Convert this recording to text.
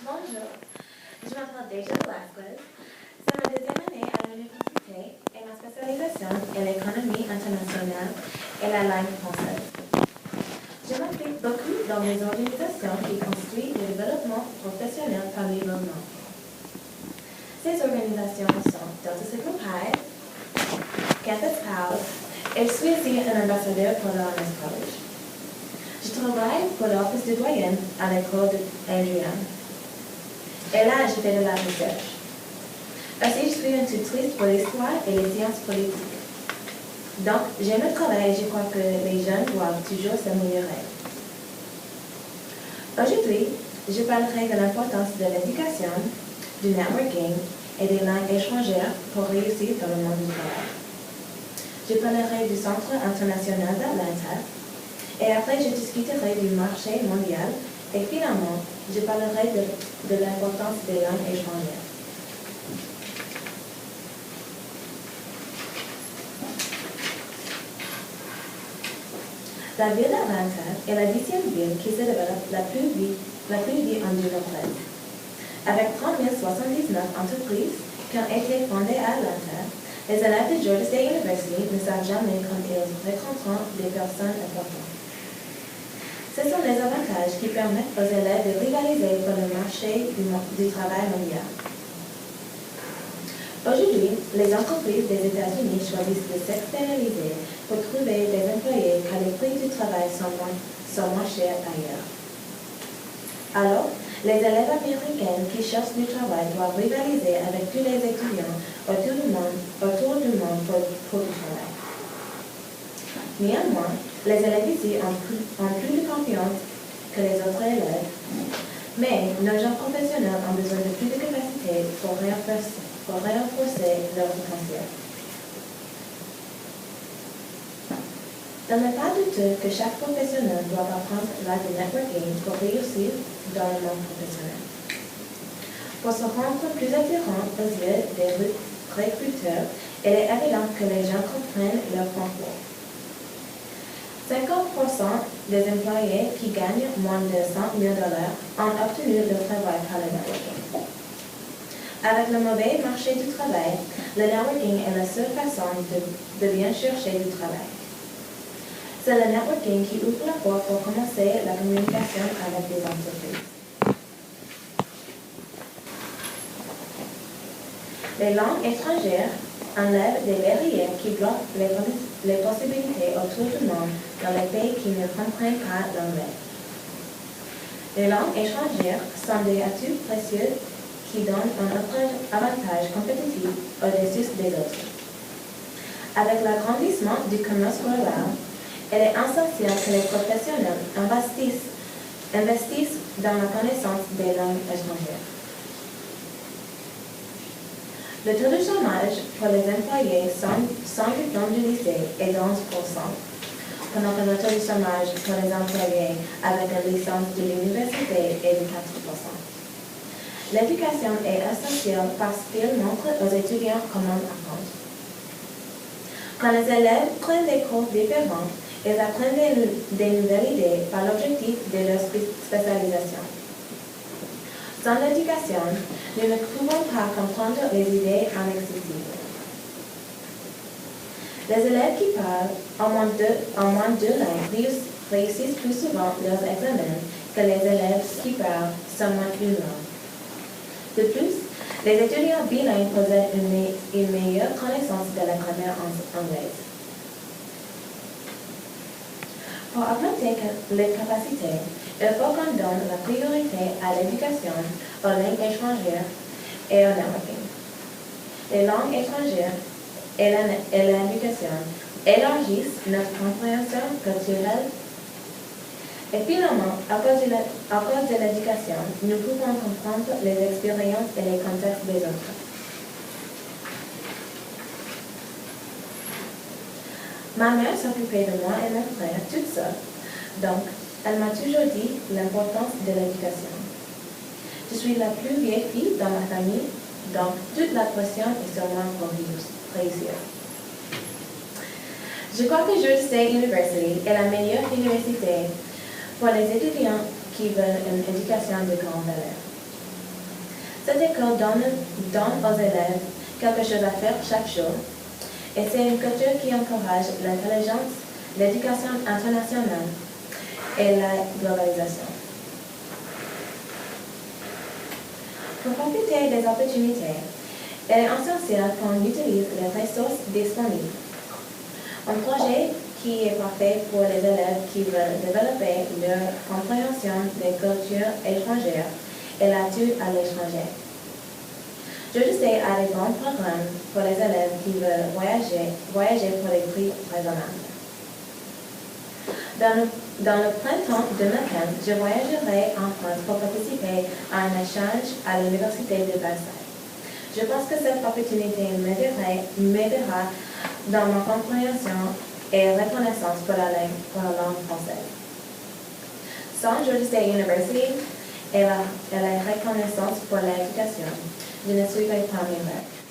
Bonjour, je m'appelle Deja Velasquez. C'est ma deuxième année à l'université et ma spécialisation est l'économie internationale et la langue française. Je m'implique beaucoup dans les organisations qui construisent le développement professionnel parmi leurs membres. Ces organisations sont Delta Sigma Pi, Campus House, et je suis aussi un ambassadeur pour le Honors College. Je travaille pour l'office de doyenne à l'école d'Adrian. Et là, je fais de la recherche. Aussi, je suis une tutrice pour l'histoire et les sciences politiques. Donc, j'aime le travail et je crois que les jeunes doivent toujours s'améliorer. Aujourd'hui, je parlerai de l'importance de l'éducation, du networking et des langues étrangères pour réussir dans le monde du travail. Je parlerai du Centre international d'Atlanta et après je discuterai du marché mondial et finalement, je parlerai de l'importance des langues étrangères. La ville d'Atlanta est la 10e ville qui se développe la plus vite en 2013. Avec 30 079 entreprises qui ont été fondées à Atlanta, les élèves de Georgia State University ne savent jamais quand ils rencontrent des personnes importantes. Ce sont les avantages qui permettent aux élèves de rivaliser pour le marché du travail mondial. Aujourd'hui, les entreprises des États-Unis choisissent de s'externaliser pour trouver des employés car les prix du travail sont moins chers ailleurs. Alors, les élèves américains qui cherchent du travail doivent rivaliser avec tous les étudiants autour du monde pour du travail. Néanmoins, les élèves ici ont plus de confiance que les autres élèves, mais nos jeunes professionnels ont besoin de plus de capacité pour renforcer leur potentiel. Il n'est pas douteux que chaque professionnel doit apprendre l'art du networking pour réussir dans le monde professionnel. Pour se rendre plus attirant aux yeux des recruteurs, il est évident que les gens comprennent leur concours. 50% des employés qui gagnent moins de $100 000 ont obtenu le travail par le networking. Avec le mauvais marché du travail, le networking est la seule façon de bien chercher du travail. C'est le networking qui ouvre la porte pour commencer la communication avec les entreprises. Les langues étrangères enlèvent des barrières qui bloquent les possibilités autour du monde dans les pays qui ne comprennent pas l'anglais. Les langues étrangères sont des atouts précieux qui donnent un avantage compétitif au-dessus des autres. Avec l'agrandissement du commerce global, il est essentiel que les professionnels investissent dans la connaissance des langues étrangères. Le taux de chômage pour les employés sans diplôme du lycée est de 11%, pendant que le taux de chômage pour les employés avec une licence de l'université est de 4%. L'éducation est essentielle parce qu'elle montre aux étudiants comment apprendre. Quand les élèves prennent des cours différents, ils apprennent des nouvelles idées par l'objectif de leur spécialisation. Sans l'éducation, nous ne pouvons pas comprendre les idées inaccessibles. Les élèves qui parlent en moins de 2 langues réussissent plus souvent leurs examens que les élèves qui parlent seulement une langue. De plus, les étudiants bilingues possèdent une meilleure connaissance de la grammaire anglaise. Pour augmenter les capacités, il faut qu'on donne la priorité à l'éducation, aux langues étrangères et au networking. Les langues étrangères et l'éducation élargissent notre compréhension culturelle. Et finalement, à cause de l'éducation, nous pouvons comprendre les expériences et les contextes des autres. Ma mère s'occupait de moi et mon frère toute seule, donc elle m'a toujours dit l'importance de l'éducation. Je suis la plus vieille fille dans ma famille, donc toute la pression est sur moi pour réussir. Je crois que Georgia State University est la meilleure université pour les étudiants qui veulent une éducation de grande valeur. Cette école donne aux élèves quelque chose à faire chaque jour, et c'est une culture qui encourage l'intelligence, l'éducation internationale et la globalisation. Pour profiter des opportunités, il est essentiel qu'on utilise les ressources disponibles. Un projet qui est parfait pour les élèves qui veulent développer leur compréhension des cultures étrangères et l'étude à l'étranger. Georgia State a des bons programmes pour les élèves qui veulent voyager pour des prix raisonnables. Dans le printemps 2015, je voyagerai en France pour participer à un échange à l'Université de Versailles. Je pense que cette opportunité m'aidera dans ma compréhension et reconnaissance pour la langue française. Sans Georgia State University et la reconnaissance pour l'éducation, je ne suivrai pas mes rêves.